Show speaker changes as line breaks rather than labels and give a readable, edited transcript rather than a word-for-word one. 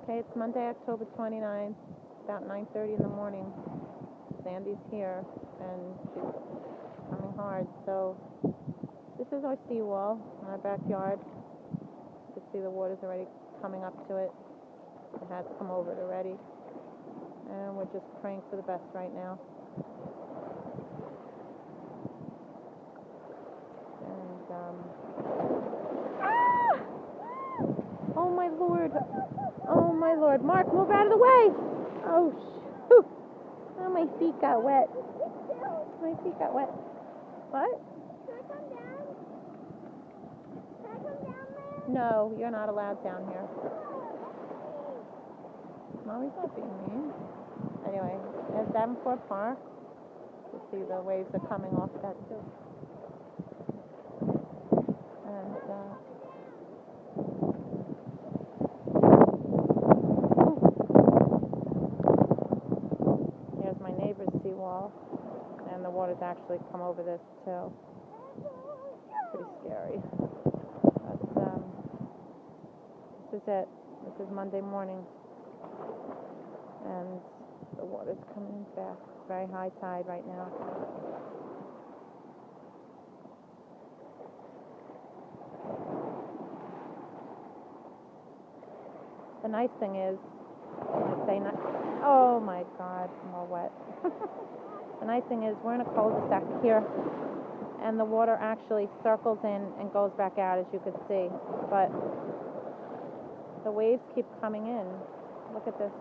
Okay, it's Monday, October 29th, about 9:30 in the morning. Sandy's here, and she's coming hard. So this is our seawall in our backyard. You can see the water's already coming up to it. It has come over it already. And we're just praying for the best right now. And, oh my Lord. Oh my Lord. Mark, move out of the way. Oh, shoot. Oh, my feet got wet. My feet got wet. What?
Can I come down? Can I come down there?
No, you're not allowed down here. Mommy's not being mean. Anyway, there's Davenport Park. You see the waves are coming off that too. And here's my neighbor's seawall, and the water's actually come over this too. Pretty scary. But this is it. This is Monday morning, and the water's coming back. It's very high tide right now. The nice thing is, oh my God, I'm all wet. The nice thing is, we're in a cul-de-sac here, and the water actually circles in and goes back out, as you can see. But the waves keep coming in. Look at this.